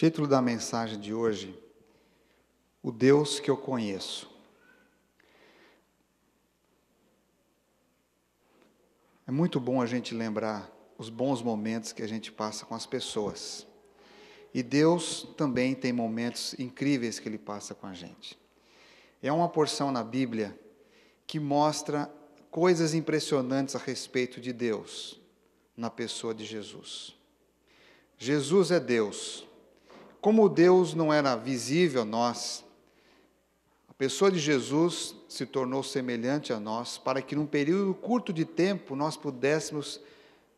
Título da mensagem de hoje: O Deus que eu conheço. É muito bom a gente lembrar os bons momentos que a gente passa com as pessoas. E Deus também tem momentos incríveis que Ele passa com a gente. É uma porção na Bíblia que mostra coisas impressionantes a respeito de Deus, na pessoa de Jesus. Jesus é Deus. Como Deus não era visível a nós, a pessoa de Jesus se tornou semelhante a nós, para que num período curto de tempo nós pudéssemos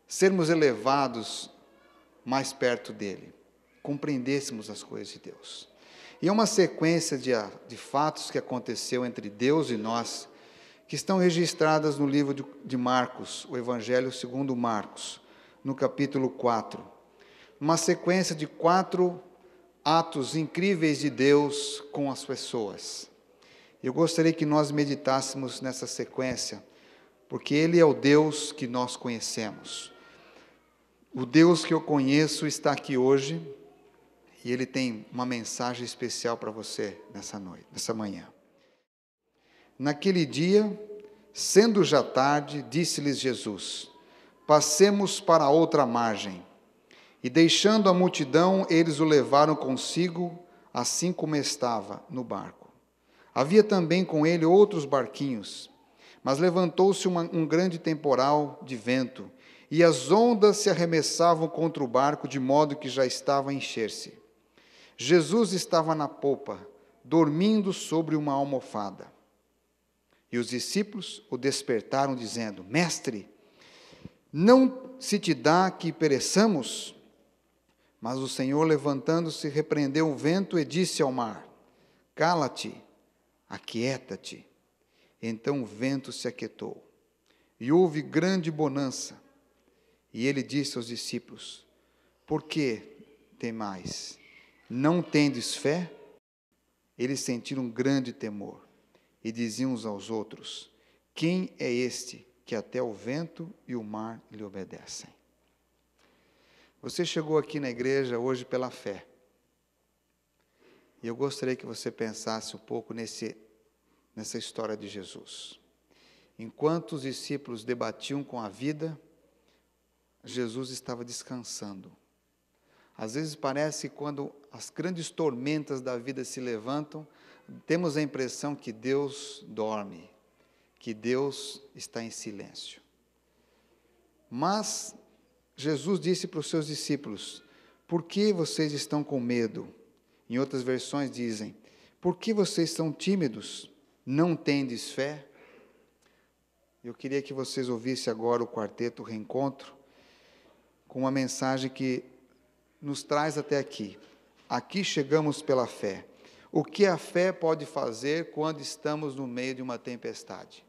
sermos elevados mais perto dele, compreendêssemos as coisas de Deus. E é uma sequência de fatos que aconteceu entre Deus e nós, que estão registradas no livro de Marcos, o Evangelho segundo Marcos, no capítulo 4. Uma sequência de 4 atos incríveis de Deus com as pessoas. Eu gostaria que nós meditássemos nessa sequência, porque Ele é o Deus que nós conhecemos. O Deus que eu conheço está aqui hoje, e Ele tem uma mensagem especial para você nessa manhã. Naquele dia, sendo já tarde, disse-lhes Jesus: passemos para a outra margem. E deixando a multidão, eles o levaram consigo, assim como estava no barco. Havia também com ele outros barquinhos, mas levantou-se um grande temporal de vento, e as ondas se arremessavam contra o barco, de modo que já estava a encher-se. Jesus estava na popa, dormindo sobre uma almofada. E os discípulos o despertaram, dizendo: Mestre, não se te dá que pereçamos? Mas o Senhor, levantando-se, repreendeu o vento e disse ao mar: Cala-te, aquieta-te. Então o vento se aquietou, e houve grande bonança. E ele disse aos discípulos: Por que temais? Não tendes fé? Eles sentiram grande temor, e diziam uns aos outros: Quem é este que até o vento e o mar lhe obedecem? Você chegou aqui na igreja hoje pela fé. E eu gostaria que você pensasse um pouco nessa história de Jesus. Enquanto os discípulos debatiam com a vida, Jesus estava descansando. Às vezes parece que quando as grandes tormentas da vida se levantam, temos a impressão que Deus dorme, que Deus está em silêncio. Mas Jesus disse para os seus discípulos: Por que vocês estão com medo? Em outras versões dizem: Por que vocês são tímidos? Não tendes fé? Eu queria que vocês ouvissem agora o quarteto Reencontro, com uma mensagem que nos traz até aqui. Aqui chegamos pela fé. O que a fé pode fazer quando estamos no meio de uma tempestade?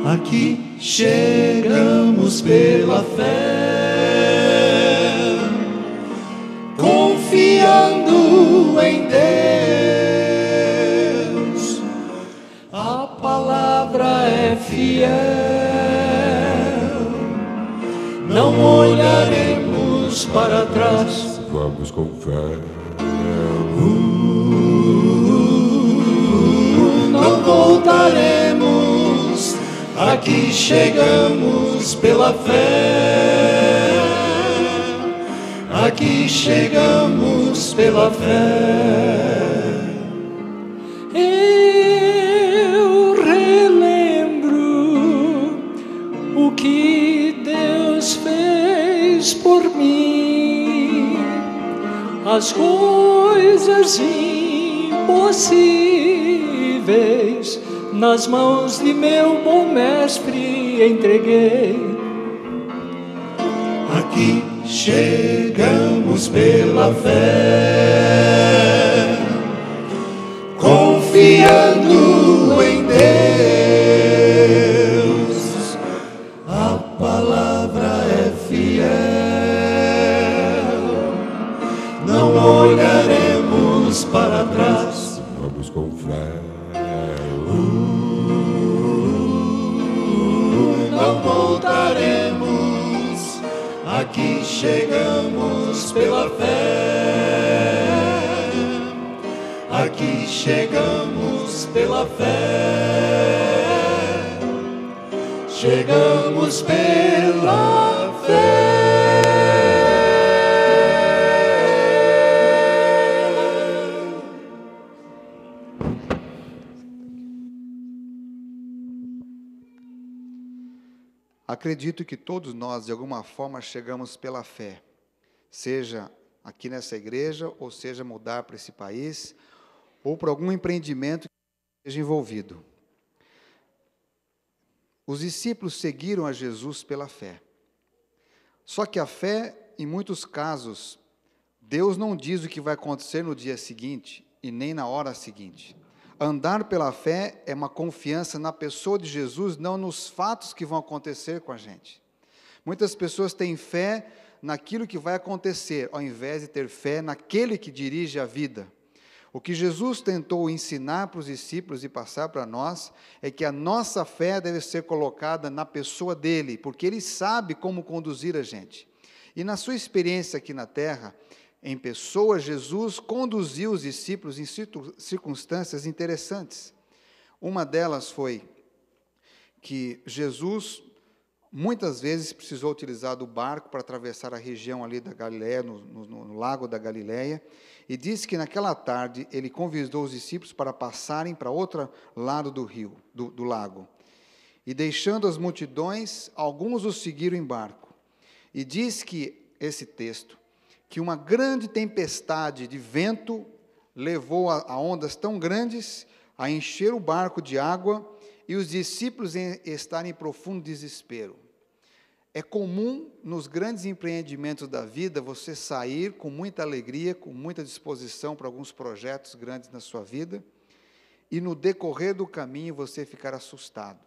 Aqui chegamos pela fé, confiando em Deus. A palavra é fiel, não olharemos para trás. Vamos com fé. Não voltaremos. Aqui chegamos pela fé. Aqui chegamos pela fé. Eu relembro o que Deus fez por mim, as coisas impossíveis nas mãos de meu bom mestre entreguei. Aqui chegamos pela fé, confiando em Deus. A palavra é fiel, não olharemos para trás. com fé. Não voltaremos, aqui chegamos pela fé. Aqui chegamos pela fé. Chegamos pela fé. Acredito que todos nós, de alguma forma, chegamos pela fé, seja aqui nessa igreja, ou seja mudar para esse país, ou para algum empreendimento que esteja envolvido. Os discípulos seguiram a Jesus pela fé. Só que a fé, em muitos casos, Deus não diz o que vai acontecer no dia seguinte e nem na hora seguinte. Andar pela fé é uma confiança na pessoa de Jesus, não nos fatos que vão acontecer com a gente. Muitas pessoas têm fé naquilo que vai acontecer, ao invés de ter fé naquele que dirige a vida. O que Jesus tentou ensinar para os discípulos e passar para nós é que a nossa fé deve ser colocada na pessoa dele, porque ele sabe como conduzir a gente. E na sua experiência aqui na terra, em pessoa, Jesus conduziu os discípulos em circunstâncias interessantes. Uma delas foi que Jesus muitas vezes precisou utilizar do barco para atravessar a região ali da Galileia, no lago da Galileia, e disse que naquela tarde ele convidou os discípulos para passarem para outro lado do rio, do lago. E deixando as multidões, alguns os seguiram em barco. E diz que, esse texto, que uma grande tempestade de vento levou a ondas tão grandes a encher o barco de água e os discípulos estarem em profundo desespero. É comum nos grandes empreendimentos da vida você sair com muita alegria, com muita disposição para alguns projetos grandes na sua vida e no decorrer do caminho você ficar assustado.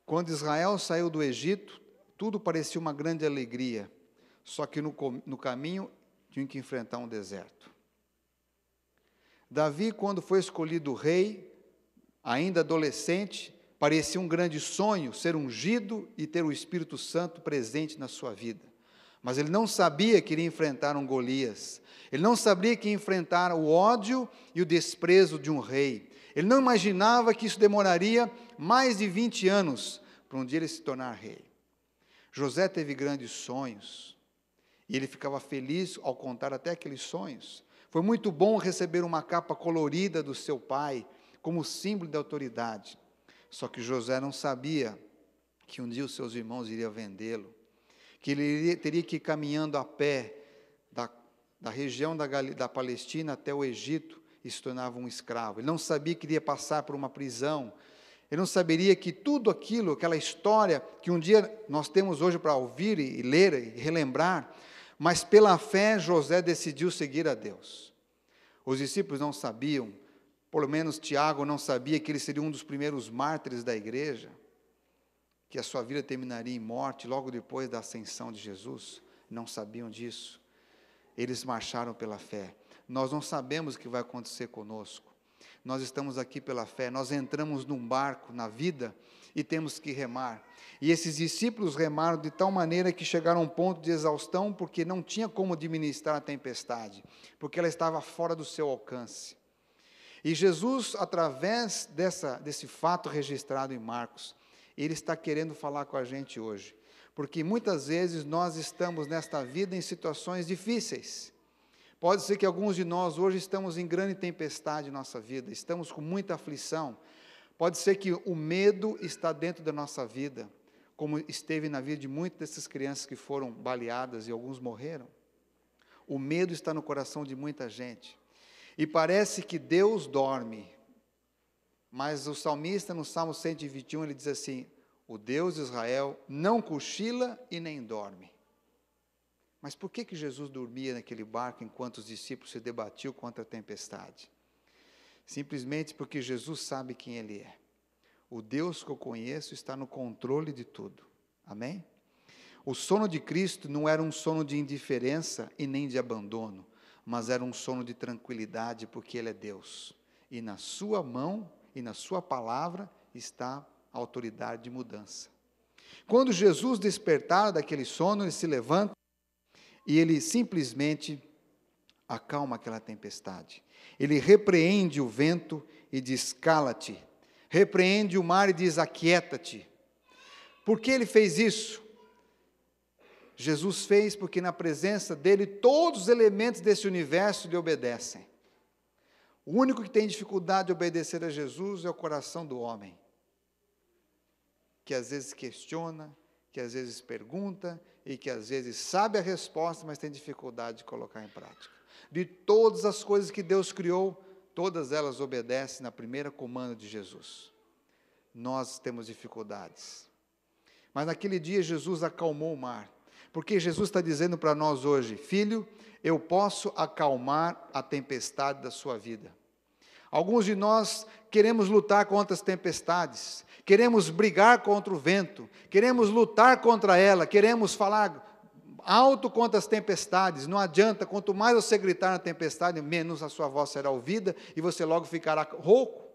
Quando Israel saiu do Egito, tudo parecia uma grande alegria. Só que no caminho tinha que enfrentar um deserto. Davi, quando foi escolhido rei, ainda adolescente, parecia um grande sonho ser ungido e ter o Espírito Santo presente na sua vida. Mas ele não sabia que iria enfrentar um Golias. Ele não sabia que ia enfrentar o ódio e o desprezo de um rei. Ele não imaginava que isso demoraria mais de 20 anos para um dia ele se tornar rei. José teve grandes sonhos. E ele ficava feliz ao contar até aqueles sonhos. Foi muito bom receber uma capa colorida do seu pai, como símbolo de autoridade. Só que José não sabia que um dia os seus irmãos iriam vendê-lo, que ele teria que ir caminhando a pé da região da Palestina até o Egito e se tornava um escravo. Ele não sabia que iria passar por uma prisão. Ele não saberia que tudo aquilo, aquela história que um dia nós temos hoje para ouvir e ler e relembrar, mas pela fé José decidiu seguir a Deus. Os discípulos não sabiam, pelo menos Tiago não sabia que ele seria um dos primeiros mártires da igreja, que a sua vida terminaria em morte logo depois da ascensão de Jesus. Não sabiam disso. Eles marcharam pela fé. Nós não sabemos o que vai acontecer conosco. Nós estamos aqui pela fé, nós entramos num barco na vida e temos que remar. E esses discípulos remaram de tal maneira que chegaram a um ponto de exaustão, porque não tinha como administrar a tempestade, porque ela estava fora do seu alcance. E Jesus, através desse fato registrado em Marcos, ele está querendo falar com a gente hoje, porque muitas vezes nós estamos nesta vida em situações difíceis. Pode ser que alguns de nós hoje estamos em grande tempestade em nossa vida, estamos com muita aflição. Pode ser que o medo está dentro da nossa vida, como esteve na vida de muitas dessas crianças que foram baleadas e alguns morreram. O medo está no coração de muita gente. E parece que Deus dorme. Mas o salmista, no Salmo 121, ele diz assim: o Deus de Israel não cochila e nem dorme. Mas por que Jesus dormia naquele barco enquanto os discípulos se debatiam contra a tempestade? Simplesmente porque Jesus sabe quem Ele é. O Deus que eu conheço está no controle de tudo. Amém? O sono de Cristo não era um sono de indiferença e nem de abandono, mas era um sono de tranquilidade, porque Ele é Deus. E na sua mão e na sua palavra está a autoridade de mudança. Quando Jesus despertar daquele sono, ele se levanta e ele simplesmente acalma aquela tempestade. Ele repreende o vento e diz: cala-te. Repreende o mar e diz: aquieta-te. Por que ele fez isso? Jesus fez porque na presença dele todos os elementos desse universo lhe obedecem. O único que tem dificuldade de obedecer a Jesus é o coração do homem, que às vezes questiona, que às vezes pergunta e que às vezes sabe a resposta, mas tem dificuldade de colocar em prática. De todas as coisas que Deus criou, todas elas obedecem na primeira comando de Jesus. Nós temos dificuldades. Mas naquele dia Jesus acalmou o mar, porque Jesus está dizendo para nós hoje: filho, eu posso acalmar a tempestade da sua vida. Alguns de nós queremos lutar contra as tempestades, queremos brigar contra o vento, queremos lutar contra ela, queremos falar alto contra as tempestades. Não adianta, quanto mais você gritar na tempestade, menos a sua voz será ouvida e você logo ficará rouco.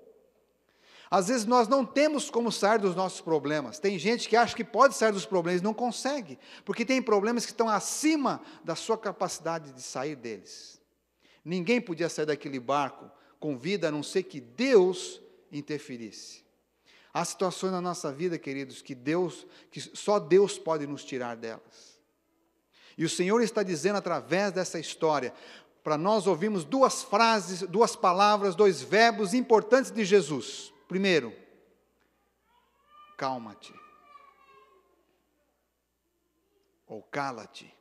Às vezes nós não temos como sair dos nossos problemas. Tem gente que acha que pode sair dos problemas e não consegue, porque tem problemas que estão acima da sua capacidade de sair deles. Ninguém podia sair daquele barco com vida, a não ser que Deus interferisse. Há situações na nossa vida, queridos, que só Deus pode nos tirar delas. E o Senhor está dizendo através dessa história, para nós ouvirmos duas frases, duas palavras, dois verbos importantes de Jesus. Primeiro, calma-te, ou cala-te,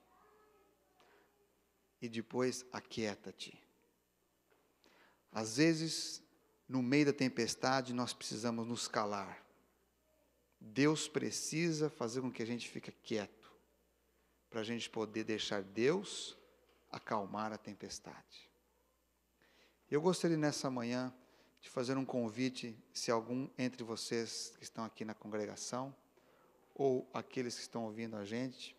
e depois aquieta-te. Às vezes, no meio da tempestade, nós precisamos nos calar. Deus precisa fazer com que a gente fique quieto, para a gente poder deixar Deus acalmar a tempestade. Eu gostaria nessa manhã de fazer um convite, se algum entre vocês que estão aqui na congregação, ou aqueles que estão ouvindo a gente,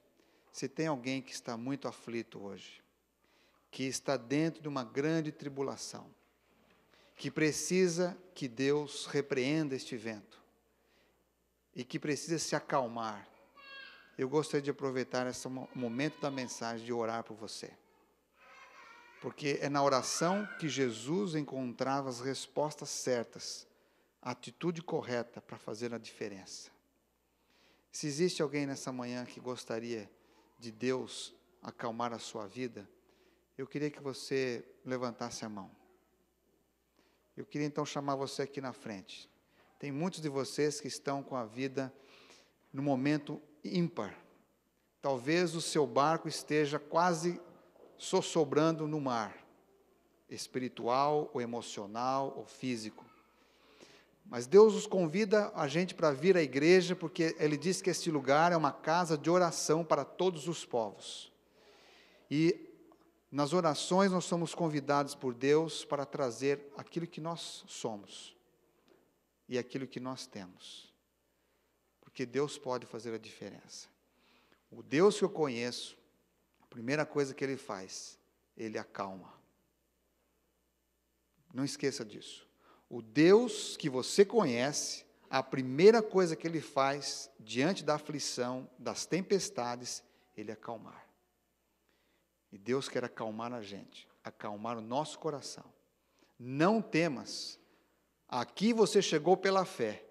se tem alguém que está muito aflito hoje, que está dentro de uma grande tribulação, que precisa que Deus repreenda este vento, e que precisa se acalmar, eu gostaria de aproveitar esse momento da mensagem de orar por você. Porque é na oração que Jesus encontrava as respostas certas, a atitude correta para fazer a diferença. Se existe alguém nessa manhã que gostaria de Deus acalmar a sua vida, eu queria que você levantasse a mão. Eu queria então chamar você aqui na frente. Tem muitos de vocês que estão com a vida no momento ímpar. Talvez o seu barco esteja quase sossobrando no mar, espiritual, ou emocional, ou físico. Mas Deus nos convida a gente para vir à igreja, porque Ele diz que este lugar é uma casa de oração para todos os povos. E nas orações nós somos convidados por Deus para trazer aquilo que nós somos e aquilo que nós temos. Porque Deus pode fazer a diferença. O Deus que eu conheço, a primeira coisa que Ele faz, Ele acalma. Não esqueça disso. O Deus que você conhece, a primeira coisa que Ele faz, diante da aflição, das tempestades, Ele acalmar. E Deus quer acalmar a gente, acalmar o nosso coração. Não temas, aqui você chegou pela fé,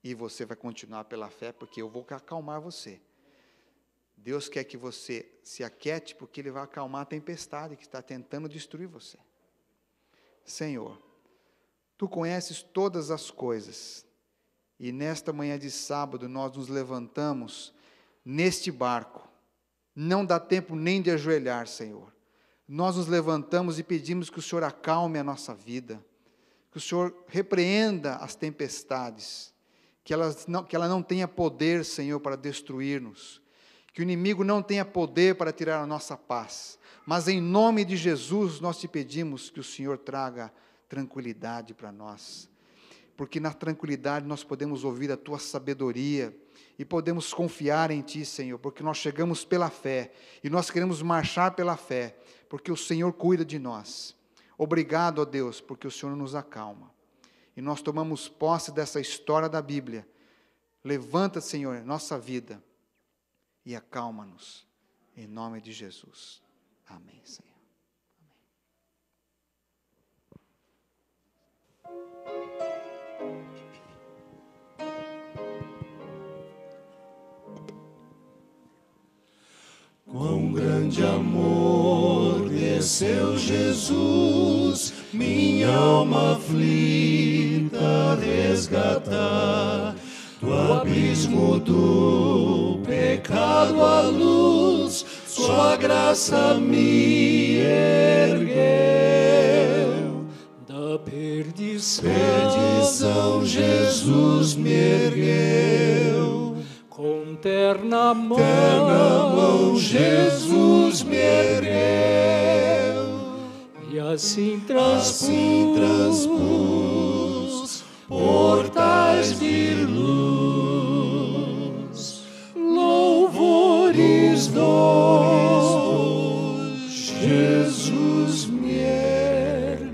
e você vai continuar pela fé, porque eu vou acalmar você. Deus quer que você se aquiete, porque Ele vai acalmar a tempestade que está tentando destruir você. Senhor, Tu conheces todas as coisas, e nesta manhã de sábado nós nos levantamos neste barco. Não dá tempo nem de ajoelhar, Senhor. Nós nos levantamos e pedimos que o Senhor acalme a nossa vida, que o Senhor repreenda as tempestades, que ela não tenha poder, Senhor, para destruir-nos, que o inimigo não tenha poder para tirar a nossa paz, mas em nome de Jesus nós te pedimos que o Senhor traga tranquilidade para nós. porque na tranquilidade nós podemos ouvir a Tua sabedoria e podemos confiar em Ti, Senhor, porque nós chegamos pela fé e nós queremos marchar pela fé, porque o Senhor cuida de nós. Obrigado, ó Deus, porque o Senhor nos acalma. E nós tomamos posse dessa história da Bíblia. Levanta, Senhor, nossa vida e acalma-nos, em nome de Jesus. Amém, Senhor. Com grande amor desceu Jesus, minha alma aflita resgatar. Do abismo do pecado à luz, sua graça me ergueu. Da perdição, Jesus me ergueu. com terna Mão, Jesus me ergueu. e assim transpus portais de luz. Louvores dou, Jesus me ergueu.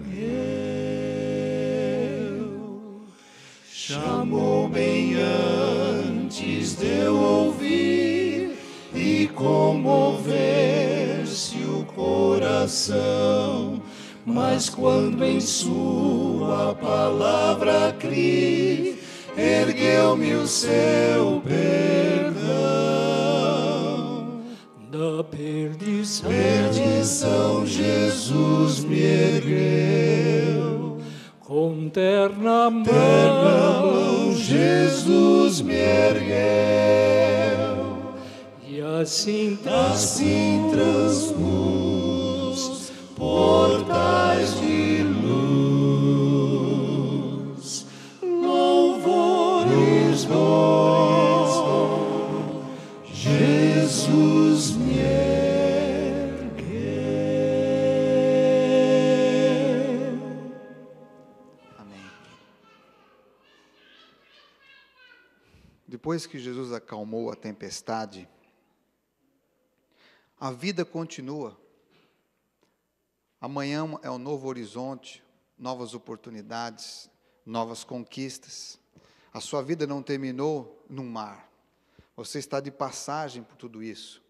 Chamou bem antes de eu ouvir e comover-se o coração. Mas quando em sua palavra criei, ergueu-me o seu perdão. da perdição, Jesus me ergueu. com terna Mão, Jesus me ergueu. e assim Transpus portais de luz. Louvores dou, Jesus me ergueu. Amém. Depois que Jesus acalmou a tempestade, a vida continua. Amanhã é um novo horizonte, novas oportunidades, novas conquistas. A sua vida não terminou no mar. Você está de passagem por tudo isso.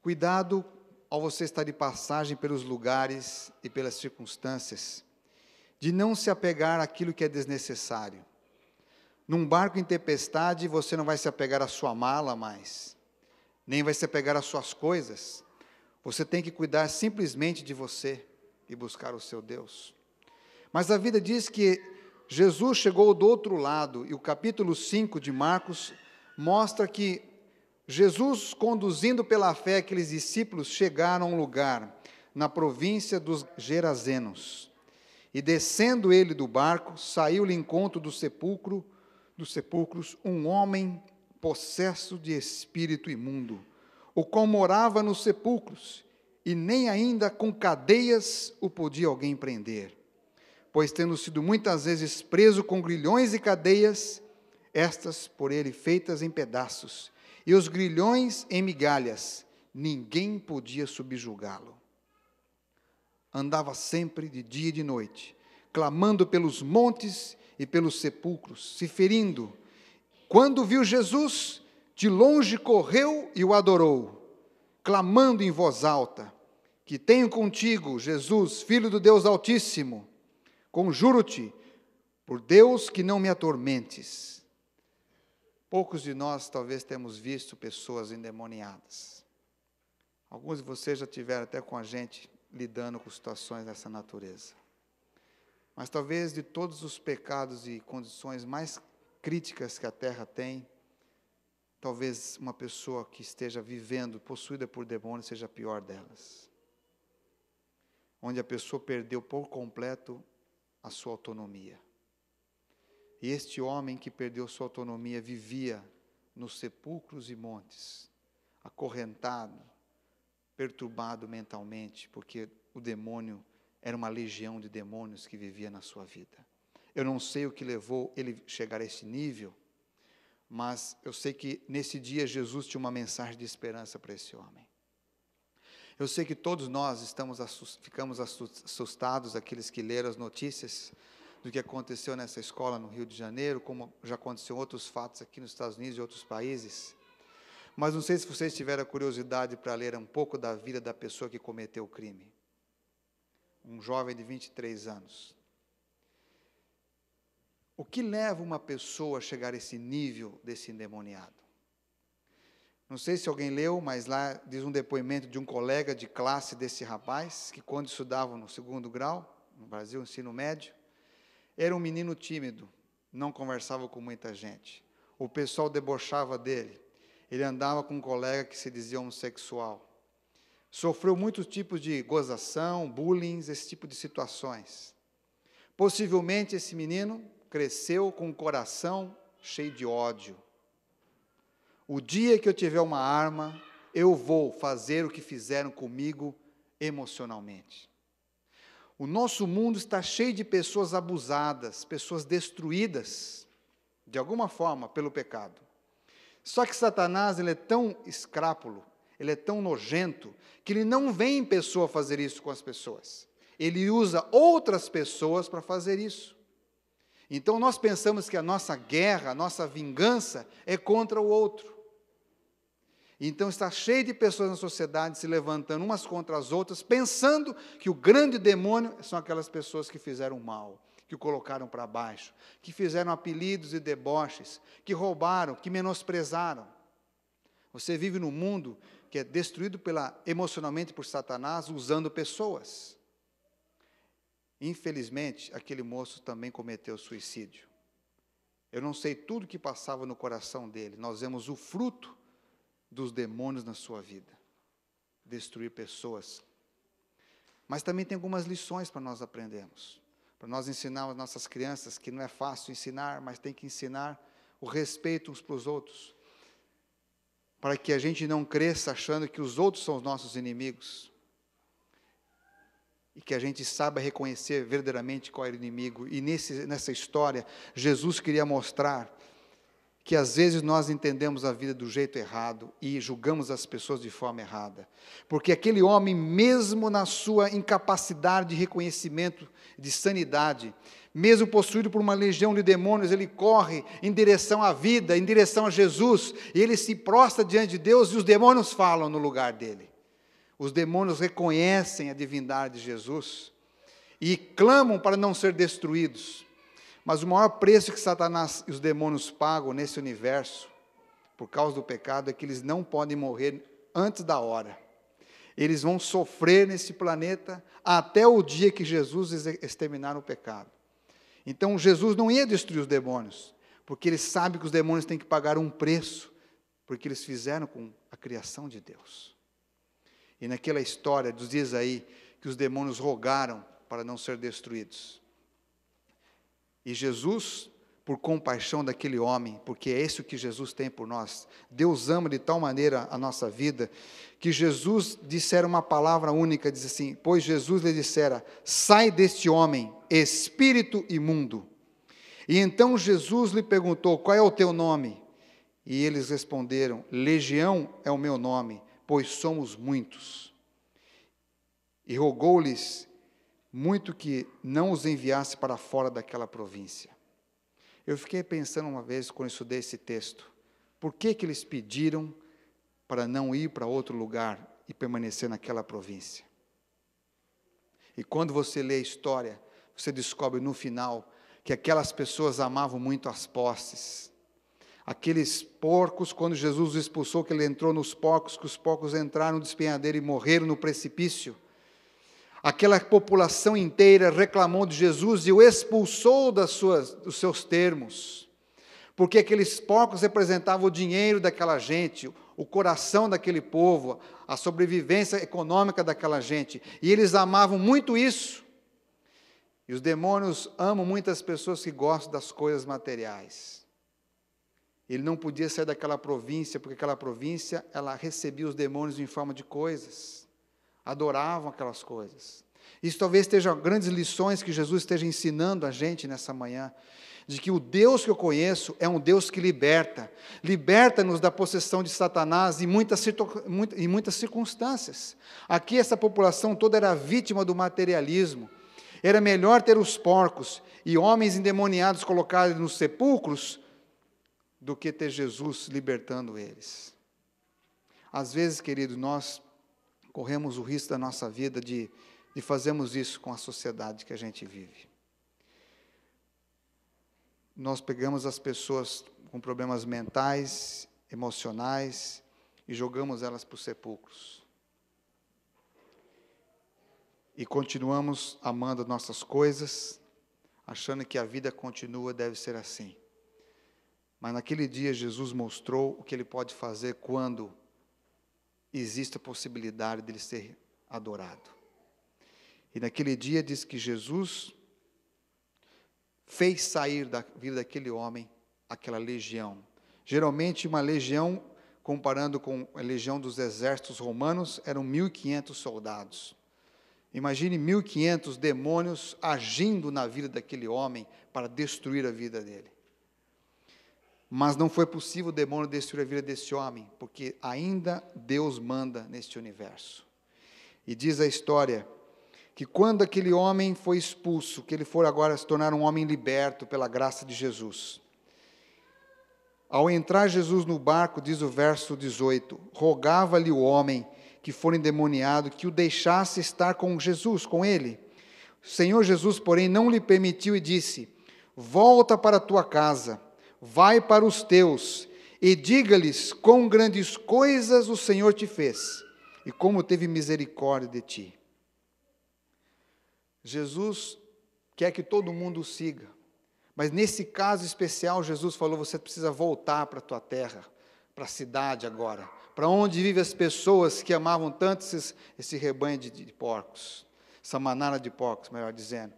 Cuidado ao você estar de passagem pelos lugares e pelas circunstâncias, de não se apegar àquilo que é desnecessário. Num barco em tempestade, você não vai se apegar à sua mala mais, nem vai se apegar às suas coisas. Você tem que cuidar simplesmente de você e buscar o seu Deus. Mas a vida diz que Jesus chegou do outro lado, e o capítulo 5 de Marcos mostra que Jesus, conduzindo pela fé aqueles discípulos, chegaram a um lugar na província dos Gerazenos. E descendo ele do barco, saiu-lhe encontro dos sepulcros, um homem possesso de espírito imundo, o qual morava nos sepulcros, e nem ainda com cadeias o podia alguém prender, pois tendo sido muitas vezes preso com grilhões e cadeias, estas por ele feitas em pedaços, e os grilhões em migalhas, ninguém podia subjugá-lo. Andava sempre de dia e de noite, clamando pelos montes e pelos sepulcros, se ferindo. Quando viu Jesus, de longe correu e o adorou, clamando em voz alta: que tenho contigo, Jesus, Filho do Deus Altíssimo, conjuro-te, por Deus, que não me atormentes. Poucos de nós talvez temos visto pessoas endemoniadas. Alguns de vocês já tiveram até com a gente lidando com situações dessa natureza. Mas talvez de todos os pecados e condições mais críticas que a terra tem, talvez uma pessoa que esteja vivendo, possuída por demônios, seja a pior delas. Onde a pessoa perdeu por completo a sua autonomia. E este homem que perdeu sua autonomia vivia nos sepulcros e montes, acorrentado, perturbado mentalmente, porque o demônio era uma legião de demônios que vivia na sua vida. Eu não sei o que levou ele a chegar a esse nível, mas eu sei que nesse dia Jesus tinha uma mensagem de esperança para esse homem. Eu sei que todos nós ficamos assustados, aqueles que leram as notícias do que aconteceu nessa escola no Rio de Janeiro, como já aconteceu outros fatos aqui nos Estados Unidos e outros países. Mas não sei se vocês tiveram a curiosidade para ler um pouco da vida da pessoa que cometeu o crime. Um jovem de 23 anos. O que leva uma pessoa a chegar a esse nível desse endemoniado? Não sei se alguém leu, mas lá diz um depoimento de um colega de classe desse rapaz, que quando estudava no 2º grau, no Brasil, ensino médio, era um menino tímido, não conversava com muita gente. O pessoal debochava dele. Ele andava com um colega que se dizia homossexual. Sofreu muitos tipos de gozação, bullying, esse tipo de situações. Possivelmente esse menino cresceu com um coração cheio de ódio. O dia que eu tiver uma arma, eu vou fazer o que fizeram comigo emocionalmente. O nosso mundo está cheio de pessoas abusadas, pessoas destruídas, de alguma forma, pelo pecado. Só que Satanás, ele é tão escrápulo, ele é tão nojento, que ele não vem em pessoa fazer isso com as pessoas. Ele usa outras pessoas para fazer isso. Então nós pensamos que a nossa guerra, a nossa vingança é contra o outro. Então está cheio de pessoas na sociedade se levantando umas contra as outras, pensando que o grande demônio são aquelas pessoas que fizeram mal, que o colocaram para baixo, que fizeram apelidos e deboches, que roubaram, que menosprezaram. Você vive num mundo que é destruído emocionalmente por Satanás, usando pessoas. Infelizmente, aquele moço também cometeu suicídio. Eu não sei tudo o que passava no coração dele. Nós vemos o fruto dos demônios na sua vida. Destruir pessoas. Mas também tem algumas lições para nós aprendermos. Para nós ensinar as nossas crianças que não é fácil ensinar, mas tem que ensinar o respeito uns para os outros. Para que a gente não cresça achando que os outros são os nossos inimigos. E que a gente saiba reconhecer verdadeiramente qual era o inimigo. E nessa história, Jesus queria mostrar que às vezes nós entendemos a vida do jeito errado e julgamos as pessoas de forma errada. Porque aquele homem, mesmo na sua incapacidade de reconhecimento, de sanidade, mesmo possuído por uma legião de demônios, ele corre em direção à vida, em direção a Jesus, e ele se prostra diante de Deus e os demônios falam no lugar dele. Os demônios reconhecem a divindade de Jesus e clamam para não ser destruídos. Mas o maior preço que Satanás e os demônios pagam nesse universo, por causa do pecado, é que eles não podem morrer antes da hora. Eles vão sofrer nesse planeta até o dia que Jesus exterminar o pecado. Então Jesus não ia destruir os demônios, porque ele sabe que os demônios têm que pagar um preço, porque eles fizeram com a criação de Deus. E naquela história, diz aí, que os demônios rogaram para não ser destruídos. E Jesus, por compaixão daquele homem, porque é isso que Jesus tem por nós, Deus ama de tal maneira a nossa vida, que Jesus dissera uma palavra única, diz assim, pois Jesus lhe dissera, sai deste homem, espírito imundo. E então Jesus lhe perguntou, qual é o teu nome? E eles responderam, Legião é o meu nome, pois somos muitos. E rogou-lhes muito que não os enviasse para fora daquela província. Eu fiquei pensando uma vez, quando estudei esse texto, por que eles pediram para não ir para outro lugar e permanecer naquela província? E quando você lê a história, você descobre no final que aquelas pessoas amavam muito as posses. Aqueles porcos, quando Jesus os expulsou, que ele entrou nos porcos, que os porcos entraram no despenhadeiro e morreram no precipício. Aquela população inteira reclamou de Jesus e o expulsou dos seus termos. Porque aqueles porcos representavam o dinheiro daquela gente, o coração daquele povo, a sobrevivência econômica daquela gente. E eles amavam muito isso. E os demônios amam muitas pessoas que gostam das coisas materiais. Ele não podia sair daquela província, porque aquela província, ela recebia os demônios em forma de coisas. Adoravam aquelas coisas. Isso talvez esteja grandes lições que Jesus esteja ensinando a gente nessa manhã, de que o Deus que eu conheço é um Deus que liberta, liberta-nos da possessão de Satanás em muitas circunstâncias. Aqui essa população toda era vítima do materialismo. Era melhor ter os porcos e homens endemoniados colocados nos sepulcros do que ter Jesus libertando eles. Às vezes, querido, nós corremos o risco da nossa vida de fazermos isso com a sociedade que a gente vive. Nós pegamos as pessoas com problemas mentais, emocionais, e jogamos elas para os sepulcros. E continuamos amando nossas coisas, achando que a vida continua, deve ser assim. Mas naquele dia Jesus mostrou o que Ele pode fazer quando existe a possibilidade de Ele ser adorado. E naquele dia diz que Jesus fez sair da vida daquele homem aquela legião. Geralmente uma legião, comparando com a legião dos exércitos romanos, eram 1.500 soldados. Imagine 1.500 demônios agindo na vida daquele homem para destruir a vida dele. Mas não foi possível o demônio destruir a vida desse homem, porque ainda Deus manda neste universo. E diz a história que quando aquele homem foi expulso, que ele for agora se tornar um homem liberto pela graça de Jesus. Ao entrar Jesus no barco, diz o verso 18, rogava-lhe o homem que for endemoniado que o deixasse estar com Jesus, com ele. O Senhor Jesus, porém, não lhe permitiu e disse, volta para a tua casa, vai para os teus e diga-lhes quão grandes coisas o Senhor te fez e como teve misericórdia de ti. Jesus quer que todo mundo o siga, mas nesse caso especial, Jesus falou, você precisa voltar para a tua terra, para a cidade agora, para onde vivem as pessoas que amavam tanto esse rebanho de porcos, essa manada de porcos, melhor dizendo.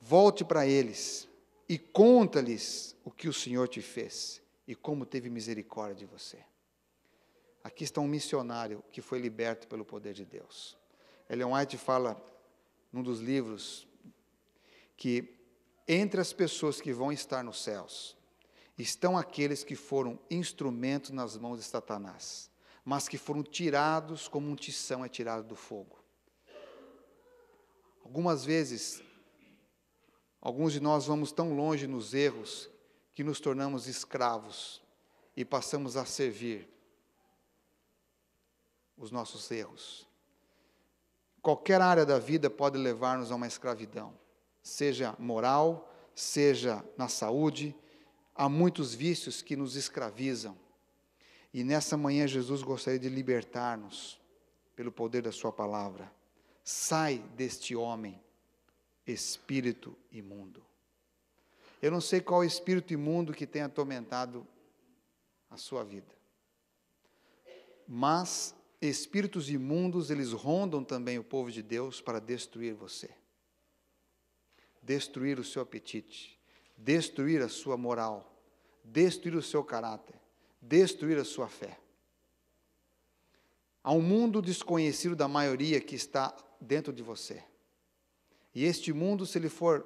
Volte para eles e conta-lhes o que o Senhor te fez e como teve misericórdia de você. Aqui está um missionário que foi liberto pelo poder de Deus. Ellen White fala num dos livros, que entre as pessoas que vão estar nos céus, estão aqueles que foram instrumentos nas mãos de Satanás, mas que foram tirados como um tição é tirado do fogo. Algumas vezes, alguns de nós vamos tão longe nos erros, que nos tornamos escravos, e passamos a servir os nossos erros. Qualquer área da vida pode levar-nos a uma escravidão, seja moral, seja na saúde, há muitos vícios que nos escravizam. E nessa manhã Jesus gostaria de libertar-nos pelo poder da sua palavra. Sai deste homem, espírito imundo. Eu não sei qual espírito imundo que tem atormentado a sua vida, mas espíritos imundos, eles rondam também o povo de Deus para destruir você. Destruir o seu apetite, destruir a sua moral, destruir o seu caráter, destruir a sua fé. Há um mundo desconhecido da maioria que está dentro de você. E este mundo, se ele for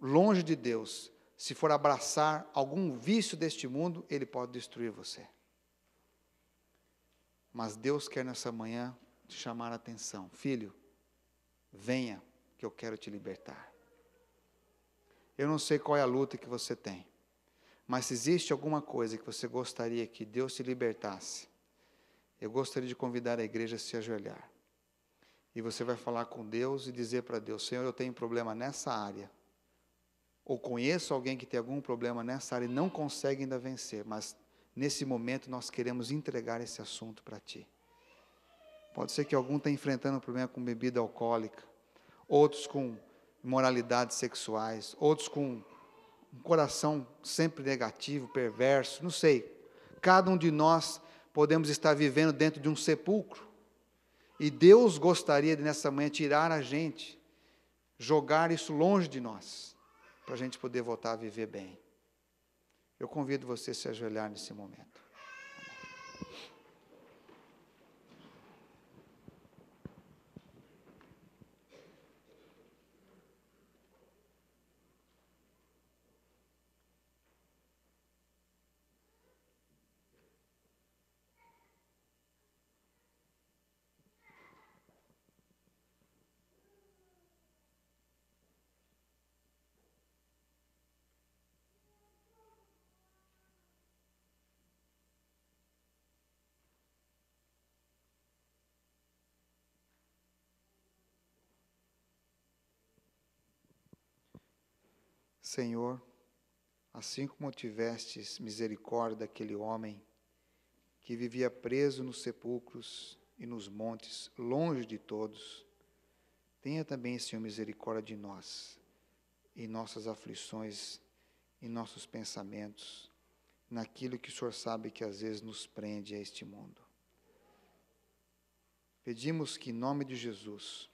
longe de Deus, se for abraçar algum vício deste mundo, ele pode destruir você. Mas Deus quer nessa manhã te chamar a atenção. Filho, venha, que eu quero te libertar. Eu não sei qual é a luta que você tem, mas se existe alguma coisa que você gostaria que Deus te libertasse, eu gostaria de convidar a igreja a se ajoelhar. E você vai falar com Deus e dizer para Deus, Senhor, eu tenho problema nessa área. Ou conheço alguém que tem algum problema nessa área e não consegue ainda vencer, mas nesse momento nós queremos entregar esse assunto para Ti. Pode ser que algum esteja enfrentando um problema com bebida alcoólica, outros com imoralidades sexuais, outros com um coração sempre negativo, perverso, não sei. Cada um de nós podemos estar vivendo dentro de um sepulcro. E Deus gostaria de nessa manhã tirar a gente, jogar isso longe de nós, para a gente poder voltar a viver bem. Eu convido você a se ajoelhar nesse momento. Senhor, assim como tivestes misericórdia daquele homem que vivia preso nos sepulcros e nos montes, longe de todos, tenha também, Senhor, misericórdia de nós, em nossas aflições, em nossos pensamentos, naquilo que o Senhor sabe que às vezes nos prende a este mundo. Pedimos que, em nome de Jesus,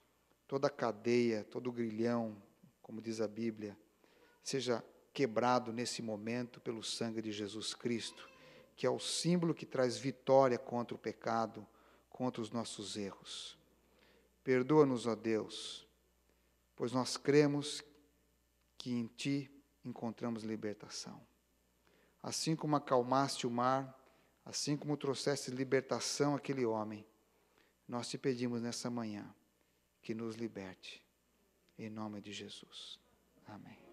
toda cadeia, todo grilhão, como diz a Bíblia, seja quebrado nesse momento pelo sangue de Jesus Cristo, que é o símbolo que traz vitória contra o pecado, contra os nossos erros. Perdoa-nos, ó Deus, pois nós cremos que em Ti encontramos libertação. Assim como acalmaste o mar, assim como trouxeste libertação àquele homem, nós te pedimos nessa manhã que nos liberte, em nome de Jesus. Amém.